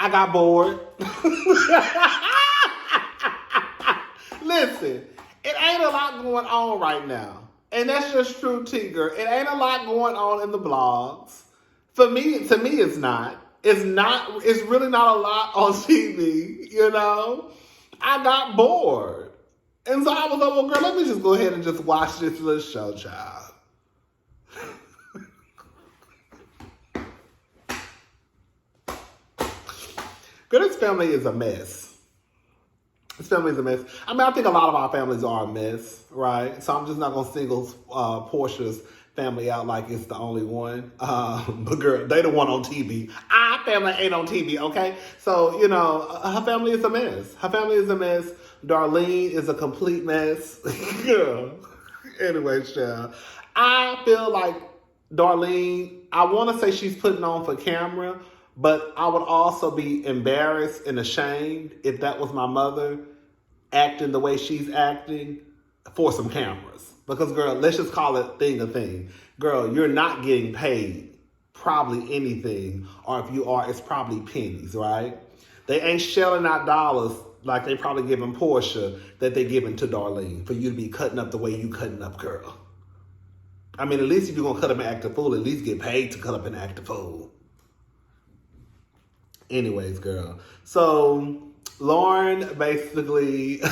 I got bored. Listen, it ain't a lot going on right now. And that's just true, Tigger. It ain't a lot going on in the blogs. To me, it's not. It's really not a lot on TV, you know? I got bored. And so I was like, well, girl, let me just go ahead and just watch this little show, child. Girl, this family is a mess. This family is a mess. I mean, I think a lot of our families are a mess, right? So I'm just not going to single Porsha's family out like it's the only one. But girl, they the one on TV. Our family ain't on TV, okay? So, you know, her family is a mess. Her family is a mess. Darlene is a complete mess. Girl. Anyway, child. I feel like Darlene, I want to say she's putting on for camera, but I would also be embarrassed and ashamed if that was my mother acting the way she's acting for some cameras. Because, girl, let's just call it thing a thing. Girl, you're not getting paid probably anything, or if you are, it's probably pennies, right? They ain't shelling out dollars like they probably giving Porsha that they giving to Darlene for you to be cutting up the way you cutting up, girl. I mean, at least if you're going to cut up an act of fool, at least get paid to cut up an act of fool. Anyways, girl. So Lauren basically says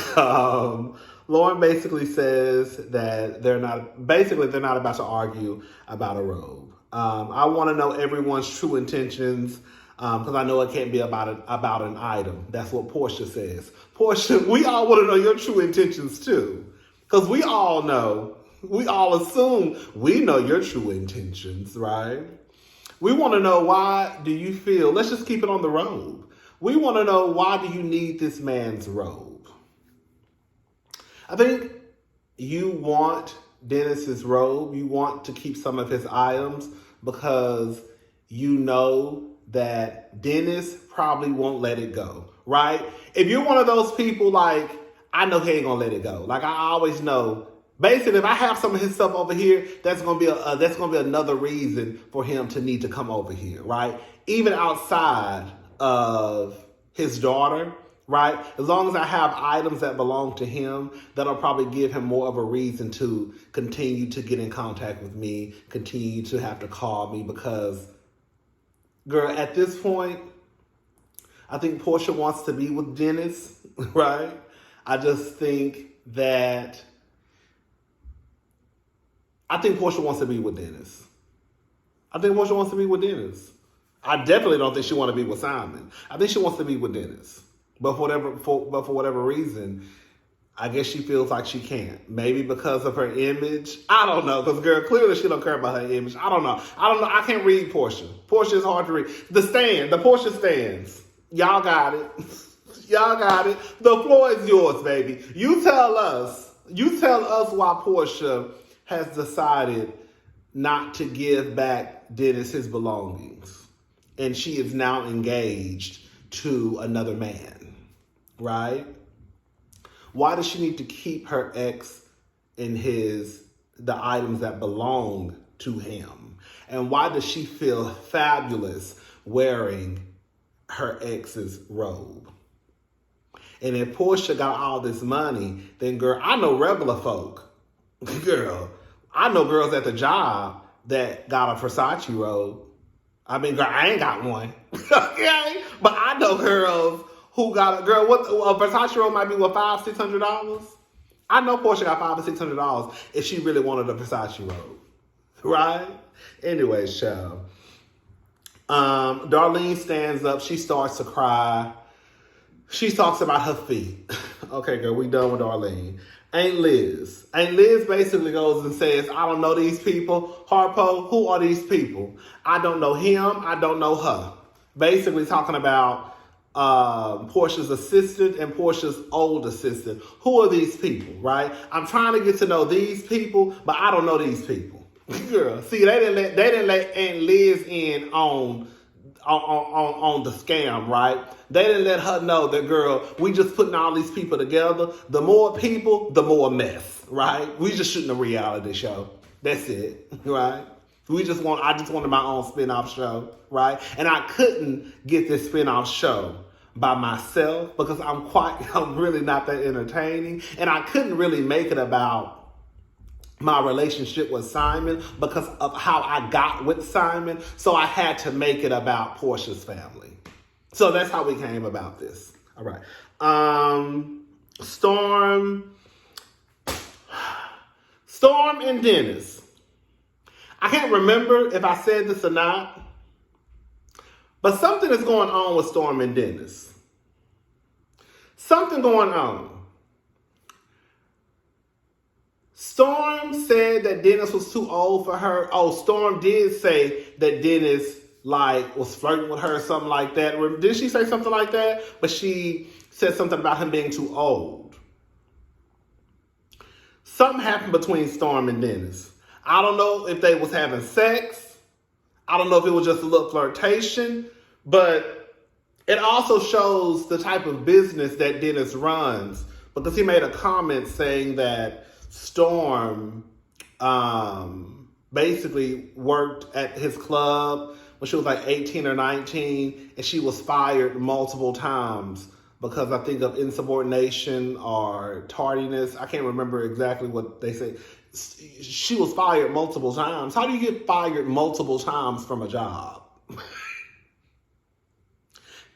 that they're not about to argue about a robe. I want to know everyone's true intentions because I know it can't be about an item. That's what Porsha says. Porsha, we all want to know your true intentions too, because we all assume we know your true intentions, right? We want to know, why do you feel, let's just keep it on the robe. We want to know, why do you need this man's robe? I think you want Dennis's robe. You want to keep some of his items because you know that Dennis probably won't let it go, right? If you're one of those people like, I know he ain't gonna let it go. Like I always know, basically, if I have some of his stuff over here, that's gonna be another reason for him to need to come over here, right? Even outside of his daughter, right? As long as I have items that belong to him, that'll probably give him more of a reason to continue to get in contact with me, continue to have to call me, because, girl, at this point, I think Porsha wants to be with Dennis, right? I just think that Porsha wants to be with Dennis. I definitely don't think she wants to be with Simon. I think she wants to be with Dennis. But for whatever reason, I guess she feels like she can't. Maybe because of her image. I don't know. Because, girl, clearly she don't care about her image. I don't know. I can't read Porsha. Porsha is hard to read. The Porsha stands. Y'all got it. The floor is yours, baby. You tell us why Porsha has decided not to give back Dennis his belongings. And she is now engaged to another man, right? Why does she need to keep her ex in the items that belong to him? And why does she feel fabulous wearing her ex's robe? And if Porsha got all this money, then, girl, I know regular folk. Girl, I know girls at the job that got a Versace robe. I mean, girl, I ain't got one. Okay? But I know girls who got what a Versace robe might be, what, $500-$600? I know Porsha got $500-$600 if she really wanted a Versace robe. Right? Anyways, child. Darlene stands up. She starts to cry. She talks about her feet. Okay, girl, we done with Darlene. Aunt Liz basically goes and says, I don't know these people. Harpo, who are these people? I don't know him. I don't know her. Basically talking about Porsha's assistant and Porsha's old assistant. Who are these people, right? I'm trying to get to know these people, but I don't know these people. Girl, see, they didn't let Aunt Liz in on the scam, right? They didn't let her know that, girl, we just putting all these people together. The more people, the more mess, right? We just shooting a reality show. That's it, right? I just wanted my own spin-off show, right? And I couldn't get this spin-off show by myself because I'm really not that entertaining. And I couldn't really make it about my relationship with Simon because of how I got with Simon. So I had to make it about Porsha's family. So that's how we came about this. All right. Storm and Dennis. I can't remember if I said this or not, but something is going on with Storm and Dennis. Something going on. Storm said that Dennis was too old for her. Oh, Storm did say that Dennis was flirting with her or something like that. Did she say something like that? But she said something about him being too old. Something happened between Storm and Dennis. I don't know if they was having sex. I don't know if it was just a little flirtation, but it also shows the type of business that Dennis runs because he made a comment saying that Storm basically worked at his club when she was like 18 or 19 and she was fired multiple times because I think of insubordination or tardiness. I can't remember exactly what they say. She was fired multiple times. How do you get fired multiple times from a job?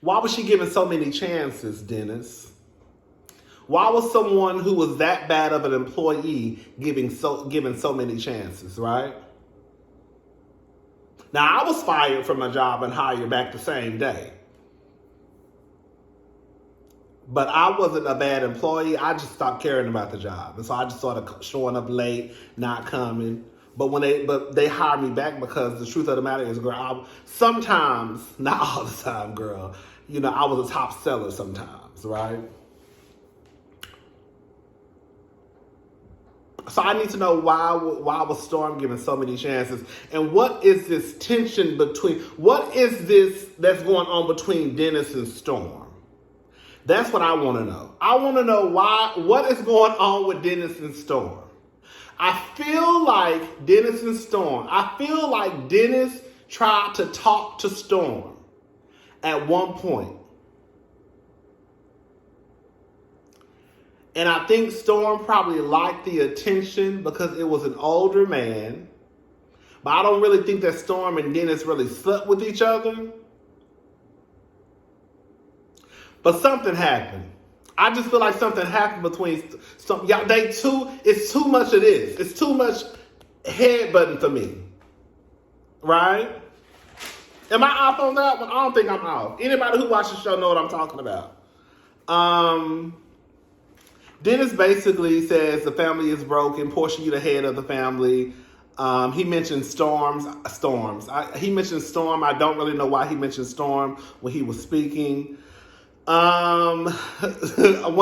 Why was she given so many chances, Dennis? Why was someone who was that bad of an employee given so many chances, right? Now, I was fired from a job and hired back the same day. But I wasn't a bad employee. I just stopped caring about the job. And so I just started showing up late, not coming. But they hired me back because the truth of the matter is, girl, sometimes, not all the time, girl, I was a top seller sometimes, right? So I need to know why was Storm given so many chances? And what is this tension what is this that's going on between Dennis and Storm? That's what I want to know. I want to know what is going on with Dennis and Storm. I feel like Dennis tried to talk to Storm at one point. And I think Storm probably liked the attention because it was an older man. But I don't really think that Storm and Dennis really slept with each other. But something happened. I just feel like something happened between y'all. It's too much of this. It's too much headbutting for me. Right? Am I off on that one? I don't think I'm off. Anybody who watches the show know what I'm talking about. Dennis basically says the family is broken. Porsha, you the head of the family. He mentioned storms. He mentioned Storm. I don't really know why he mentioned Storm when he was speaking. One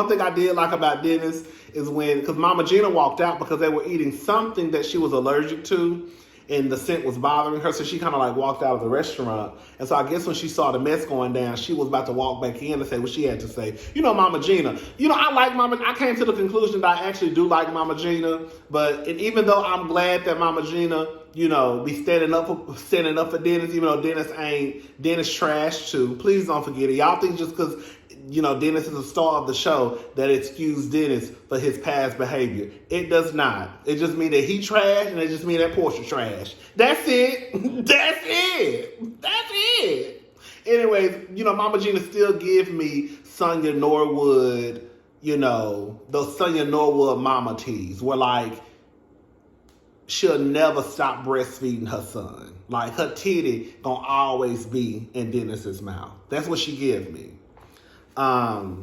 thing I did like about Dennis is because Mama Gina walked out because they were eating something that she was allergic to and the scent was bothering her, so she kind of walked out of the restaurant. And so I guess when she saw the mess going down, she was about to walk back in and say what she had to say. Mama Gina. I like Mama. I came to the conclusion that I actually do like Mama Gina, and even though I'm glad that Mama Gina, be standing up for Dennis, even though Dennis trash too. Please don't forget it. Y'all think just because Dennis is a star of the show that excuse Dennis for his past behavior. It does not. It just means that he trash, and it just means that Porsha trash. That's it. That's it. Anyways, Mama Gina still give me Sonya Norwood, those Sonya Norwood mama teas where she'll never stop breastfeeding her son. Her titty gonna always be in Dennis's mouth. That's what she give me. Because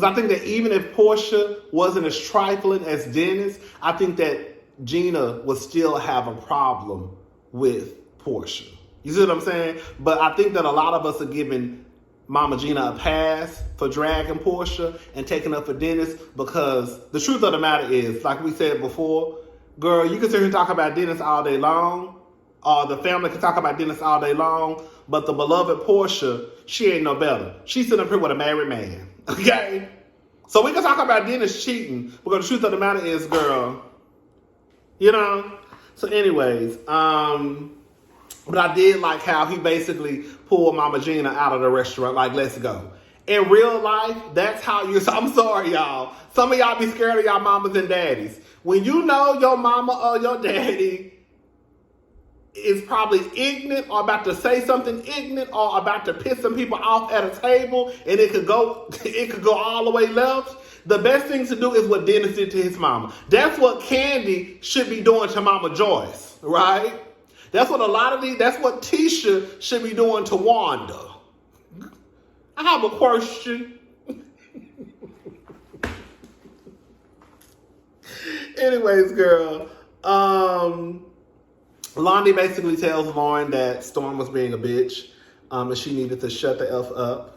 I think that even if Porsha wasn't as trifling as Dennis, I think that Gina would still have a problem with Porsha. You see what I'm saying? But I think that a lot of us are giving Mama Gina a pass for dragging Porsha and taking up for Dennis because the truth of the matter is, like we said before, girl, you can sit here and talk about Dennis all day long, or the family can talk about Dennis all day long, but the beloved Porsha, she ain't no better. She's sitting up here with a married man, okay? So we can talk about Dennis cheating, but the truth of the matter is, girl, So anyways, but I did like how he basically pulled Mama Gina out of the restaurant, like, let's go. In real life, that's how you, I'm sorry, y'all. Some of y'all be scared of y'all mamas and daddies. When you know your mama or your daddy is probably ignorant or about to say something ignorant or about to piss some people off at a table and it could go all the way left, the best thing to do is what Dennis did to his mama. That's what Candy should be doing to Mama Joyce, right? That's what that's what Tisha should be doing to Wanda. I have a question. Anyways, girl, Londi basically tells Lauren that Storm was being a bitch, and she needed to shut the F up.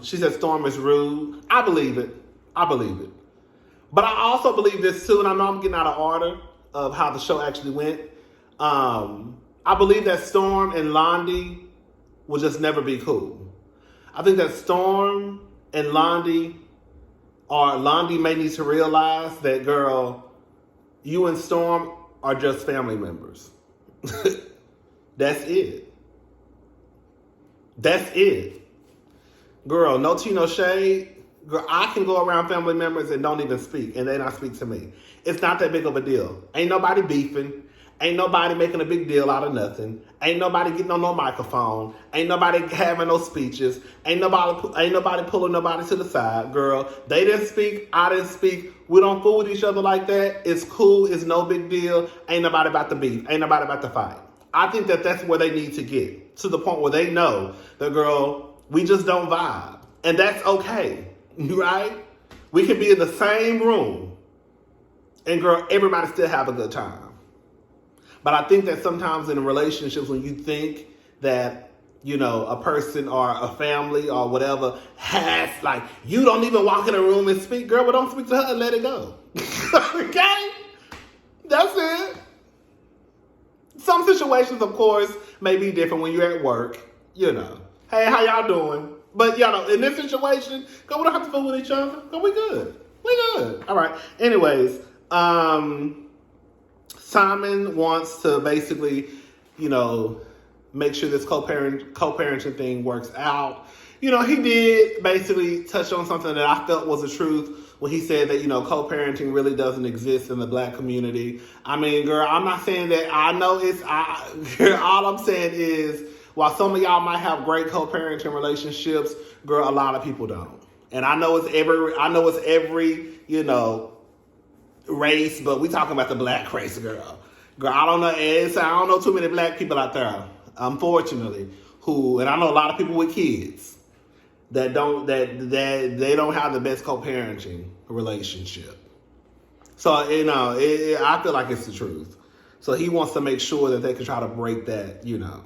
She said Storm is rude. I believe it. But I also believe this too, and I know I'm getting out of order of how the show actually went. I believe that Storm and Londi will just never be cool. I think that Storm and Londi may need to realize that, girl, you and Storm are just family members. That's it. Girl, no tea, no shade. Girl, I can go around family members and don't even speak, and they not speak to me. It's not that big of a deal. Ain't nobody beefing. Ain't nobody making a big deal out of nothing. Ain't nobody getting on no microphone. Ain't nobody having no speeches. Ain't nobody pulling nobody to the side. Girl, they didn't speak. I didn't speak. We don't fool with each other like that. It's cool. It's no big deal. Ain't nobody about to beef. Ain't nobody about to fight. I think that that's where they need to get, to the point where they know that, girl, we just don't vibe. And that's okay, right? We can be in the same room and, girl, everybody still have a good time. But I think that sometimes in relationships, when you think that, you know, a person or a family or whatever has, like, you don't even walk in a room and speak, girl, well, don't speak to her and let it go. Okay? That's it. Some situations, of course, may be different when you're at work, you know. Hey, how y'all doing? But, you know, in this situation, girl, we don't have to fool with each other. Girl, we good. All right. Anyways, Simon wants to basically, you know, make sure this co-parenting thing works out. You know, he did basically touch on something that I felt was the truth when he said that, you know, co-parenting really doesn't exist in the Black community. I mean, girl, I'm not saying that. I know girl, all I'm saying is, while some of y'all might have great co-parenting relationships, girl, a lot of people don't. And I know it's every, you know, race, but we talking about the Black race, girl. Girl, I don't know too many Black people out there, unfortunately, and I know a lot of people with kids that they don't have the best co-parenting relationship. So, you know, I feel like it's the truth. So he wants to make sure that they can try to break that, you know.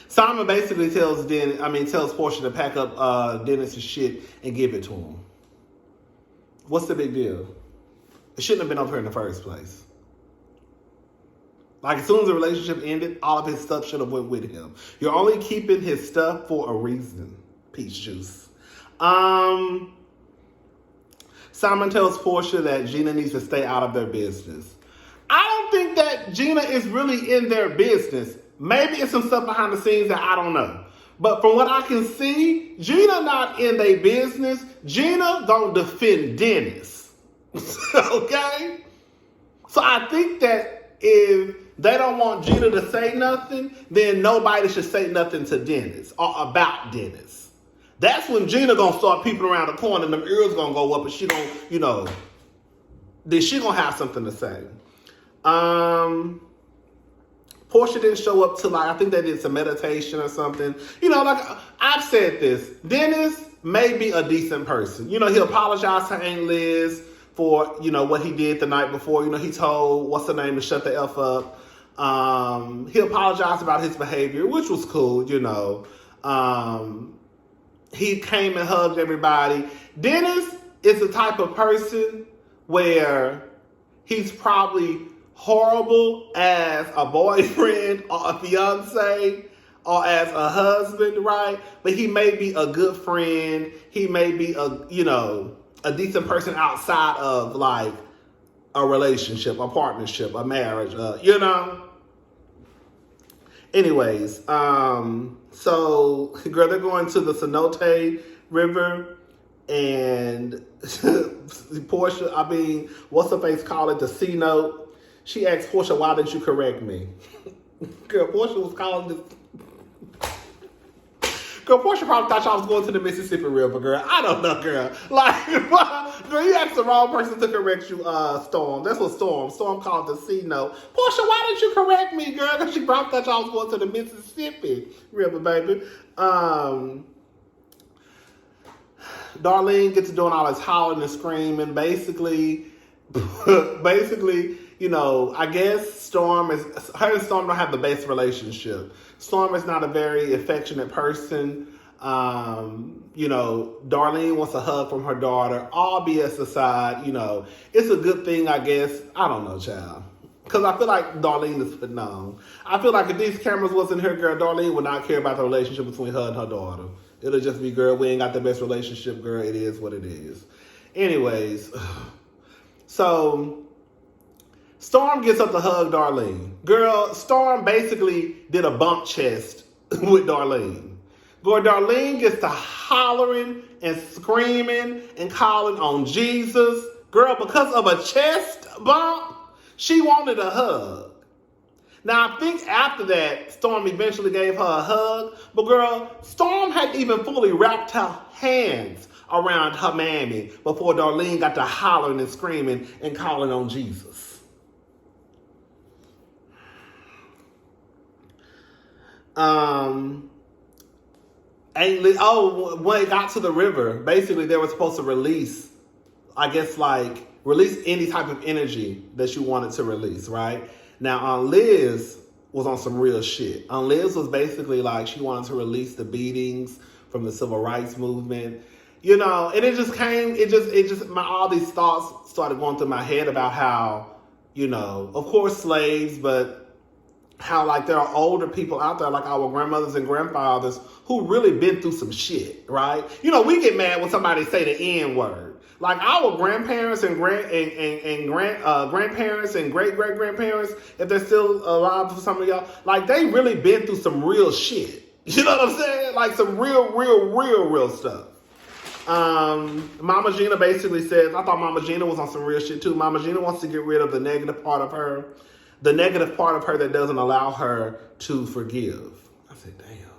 Simon basically tells Porsha to pack up Dennis's shit and give it to him. What's the big deal? It shouldn't have been up here in the first place. Like, as soon as the relationship ended, all of his stuff should have went with him. You're only keeping his stuff for a reason, peach juice. Simon tells Porsha that Gina needs to stay out of their business. I don't think that Gina is really in their business. Maybe it's some stuff behind the scenes that I don't know. But from what I can see, Gina not in their business. Gina gonna defend Dennis. Okay? So I think that if they don't want Gina to say nothing, then nobody should say nothing to Dennis or about Dennis. That's when Gina gonna start peeping around the corner and them ears gonna go up and she gonna, you know, then she gonna have something to say. Porsha didn't show up till, like, I think they did some meditation or something. You know, like, I've said this. Dennis may be a decent person. You know, he apologized to Aunt Liz for, you know, what he did the night before. You know, he told, what's her name, to shut the F up. He apologized about his behavior, which was cool, you know. He came and hugged everybody. Dennis is the type of person where he's probably horrible as a boyfriend or a fiance or as a husband, right? But he may be a good friend. He may be a a decent person outside of like a relationship, a partnership, a marriage, you know. Anyways, so girl, they're going to the Cenote River, and Porsha, I mean, what's her face call it, the C note. She asked Porsha, why didn't you correct me? Girl, Porsha was calling this. Girl, Porsha probably thought y'all was going to the Mississippi River, girl. I don't know, girl. Like, girl, you asked the wrong person to correct you, Storm. That's what Storm called the C note. Porsha, why didn't you correct me, girl? Because she probably thought y'all was going to the Mississippi River, baby. Darlene gets to doing all this hollering and screaming. Basically, you know, I guess her and Storm don't have the best relationship. Storm is not a very affectionate person. You know, Darlene wants a hug from her daughter. All BS aside, you know, it's a good thing, I guess. I don't know, child. Because I feel like Darlene is putting on. I feel like if these cameras wasn't here, girl, Darlene would not care about the relationship between her and her daughter. It'll just be, girl, we ain't got the best relationship, girl. It is what it is. Anyways, so Storm gets up to hug Darlene. Girl, Storm basically did a bump chest with Darlene. Girl, Darlene gets to hollering and screaming and calling on Jesus. Girl, because of a chest bump, she wanted a hug. Now, I think after that, Storm eventually gave her a hug. But girl, Storm hadn't even fully wrapped her hands around her mammy before Darlene got to hollering and screaming and calling on Jesus. When it got to the river, basically they were supposed to release, I guess, like, release any type of energy that you wanted to release, right? Now, Liz was on some real shit. Liz was basically like, she wanted to release the beatings from the civil rights movement, you know, and all these thoughts started going through my head about how, you know, of course slaves, but how like there are older people out there like our grandmothers and grandfathers who really been through some shit, right? You know, we get mad when somebody say the N-word. Like our grandparents and grandparents and great-great-grandparents, if they're still alive for some of y'all, like they really been through some real shit. You know what I'm saying? Like some real stuff. Mama Gina basically says, I thought Mama Gina was on some real shit too. Mama Gina wants to get rid of the negative part of her. The negative part of her that doesn't allow her to forgive. I said, damn.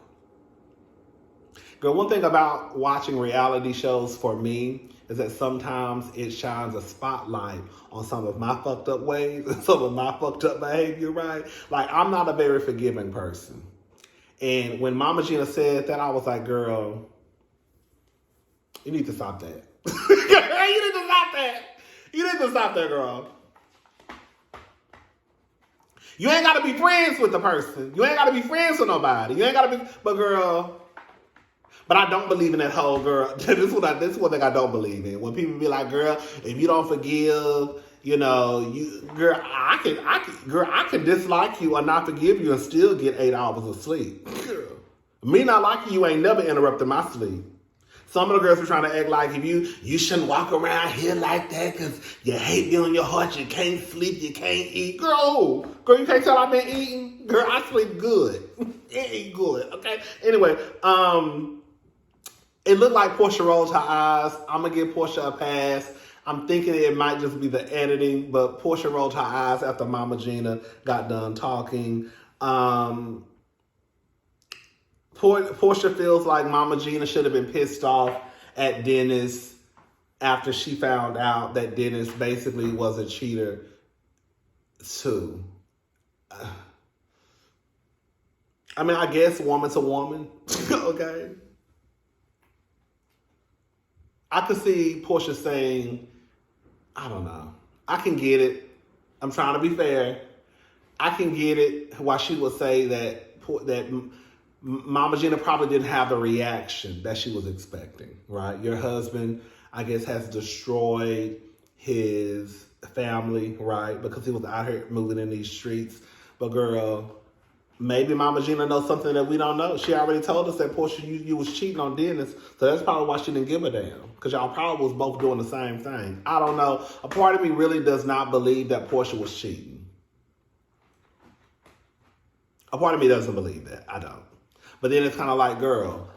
Girl, one thing about watching reality shows for me is that sometimes it shines a spotlight on some of my fucked up ways and some of my fucked up behavior, right? Like, I'm not a very forgiving person. And when Mama Gina said that, I was like, girl, you need to stop that. You need to stop that. You need to stop that, girl. You ain't got to be friends with the person. You ain't got to be friends with nobody. You ain't got to be, but girl, but I don't believe in that whole girl. This is one thing I don't believe in. When people be like, girl, if you don't forgive, you know, I can dislike you or not forgive you and still get 8 hours of sleep. Girl, me not liking you ain't never interrupted my sleep. Some of the girls were trying to act like if you shouldn't walk around here like that because you hate me on your heart, you can't sleep, you can't eat. Girl, you can't tell I've been eating? Girl, I sleep good. It ain't good, okay? Anyway, it looked like Porsha rolled her eyes. I'm going to give Porsha a pass. I'm thinking it might just be the editing, but Porsha rolled her eyes after Mama Gina got done talking. Porsha feels like Mama Gina should have been pissed off at Dennis after she found out that Dennis basically was a cheater too. I mean, I guess woman to woman, okay? I could see Porsha saying, I don't know. I can get it. I'm trying to be fair. I can get it why she would say that Mama Gina probably didn't have the reaction that she was expecting, right? Your husband, I guess, has destroyed his family, right? Because he was out here moving in these streets. But girl, Maybe Mama Gina knows something that we don't know. She already told us that Porsha, you was cheating on Dennis, so that's probably why she didn't give a damn. Because y'all probably was both doing the same thing. I don't know. A part of me really does not believe that Porsha was cheating. A part of me doesn't believe that. I don't. But then it's kind of like, girl,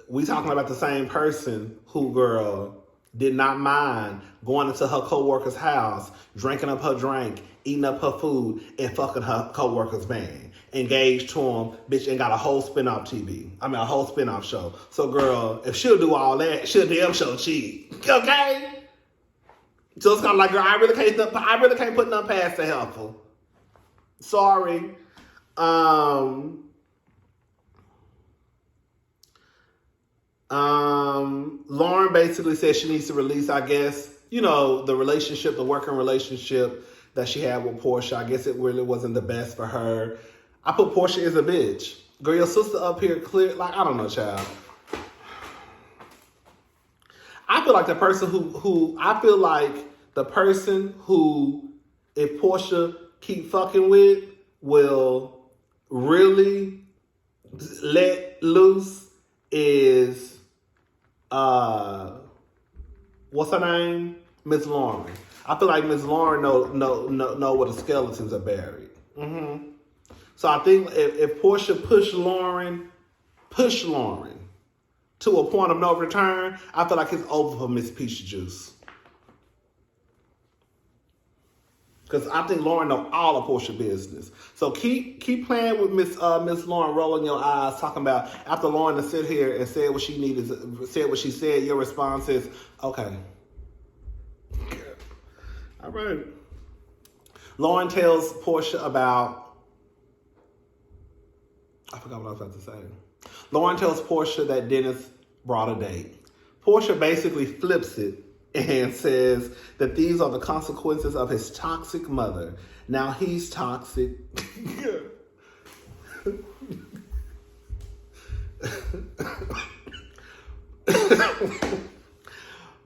we talking about the same person who, girl, did not mind going into her co-worker's house, drinking up her drink, eating up her food, and fucking her co-worker's man. Engaged to him, bitch, and got a whole spin-off a whole spin-off show. So, girl, if she'll do all that, she'll damn show cheat. Okay? So it's kind of like, girl, I really can't put nothing past the helpful. Sorry. Lauren basically said she needs to release, I guess, the working relationship that she had with Porsha. I guess it really wasn't the best for her. I put Porsha as a bitch. Girl, your sister up here clear, like, I don't know, child. I feel like the person who, if Porsha keep fucking with, will really let loose is, what's her name? Miss Lauren. I feel like Miss Lauren know where the skeletons are buried. Mm-hmm. So I think if Porsha push Lauren to a point of no return, I feel like it's over for Miss Peach Juice. Because I think Lauren know all of Porsha business. So keep playing with Miss Lauren, rolling your eyes, talking about after Lauren to sit here and said what she needed, said what she said, your response is, okay. All right. Lauren tells Porsha about, I forgot what I was about to say. Lauren tells Porsha that Dennis brought a date. Porsha basically flips it and says that these are the consequences of his toxic mother. Now he's toxic.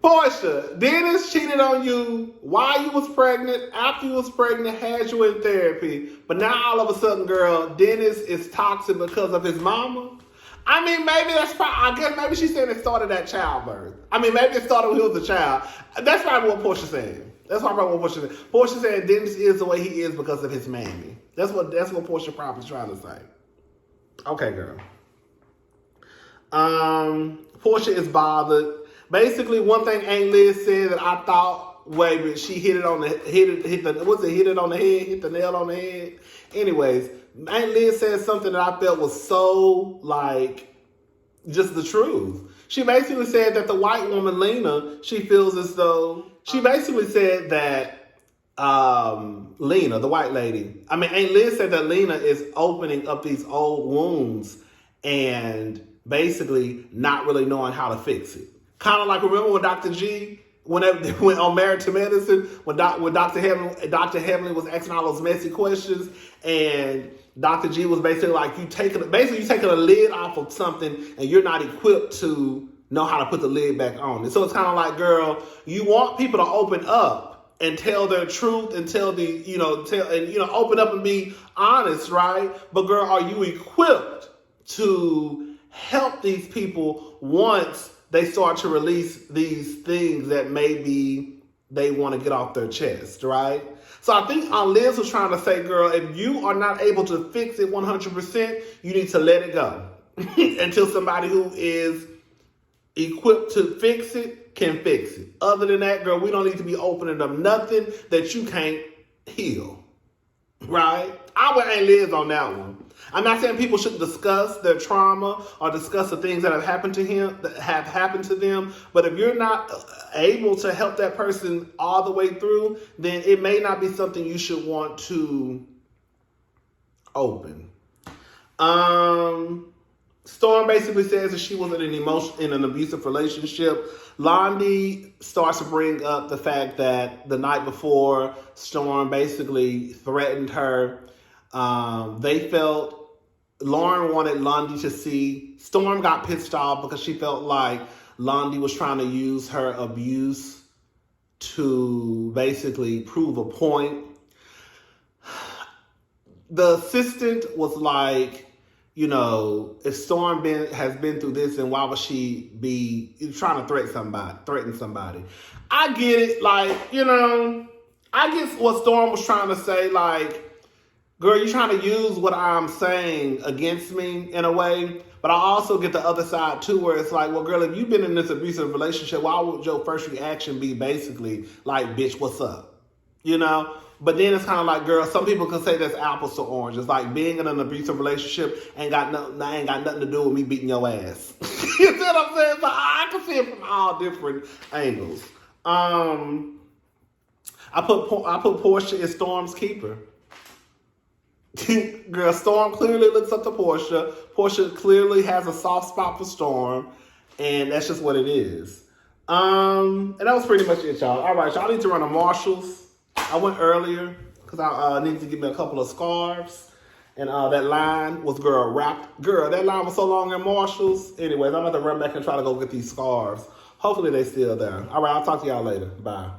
Porsha, Dennis cheated on you while you was pregnant, after you was pregnant, had you in therapy. But now all of a sudden, girl, Dennis is toxic because of his mama. I mean, maybe maybe she's saying it started at childbirth. I mean, maybe it started when he was a child. That's probably what Porsha's saying. Porsha's saying Dennis is the way he is because of his mammy. That's what Porsha probably is trying to say. Okay, girl. Porsha is bothered. Basically, one thing Aunt Liz said that I thought, she hit it on the nail on the head. Anyways, Aunt Liz said something that I felt was so, just the truth. She basically said that the white woman, Lena, she feels as though, she basically said that Lena, the white lady, Aunt Liz said that Lena is opening up these old wounds and basically not really knowing how to fix it. Kind of like, remember when Dr. G, when on Married to Medicine, when Dr. Heavenly was asking all those messy questions, and Dr. G was basically like, you taking a lid off of something, and you're not equipped to know how to put the lid back on. And so it's kind of like, girl, you want people to open up and tell their truth and open up and be honest, right? But girl, are you equipped to help these people once they start to release these things that maybe they want to get off their chest, right? So I think Aunt Liz was trying to say, girl, if you are not able to fix it 100%, you need to let it go until somebody who is equipped to fix it can fix it. Other than that, girl, we don't need to be opening up nothing that you can't heal, right? I would Aunt Liz on that one. I'm not saying people should discuss their trauma or discuss the things that have happened to them. But if you're not able to help that person all the way through, then it may not be something you should want to open. Storm basically says that she was in an abusive relationship. Londi starts to bring up the fact that the night before, Storm basically threatened her. Lauren wanted Londi to see. Storm got pissed off because she felt like Londi was trying to use her abuse to basically prove a point. the assistant was like, you know, if Storm has been through this, then why would she be trying to threaten somebody? I get it, like, you know, I get what Storm was trying to say, like, girl, you're trying to use what I'm saying against me in a way. But I also get the other side too, where it's like, well, girl, if you've been in this abusive relationship, why would your first reaction be basically like, bitch, what's up? You know? But then it's kind of like, girl, some people can say that's apples to oranges. Like being in an abusive relationship ain't got nothing to do with me beating your ass. You see what I'm saying? So I can see it from all different angles. I put Porsha as Storm's keeper. Girl, Storm clearly looks up to Porsha. Porsha clearly has a soft spot for Storm, and that's just what it is. And that was pretty much it, y'all. All right, y'all need to run a Marshalls. I went earlier because I needed to get me a couple of scarves, and that line was wrapped. Girl, that line was so long in Marshalls. Anyways, I'm about to run back and try to go get these scarves. Hopefully, they're still there. All right, I'll talk to y'all later. Bye.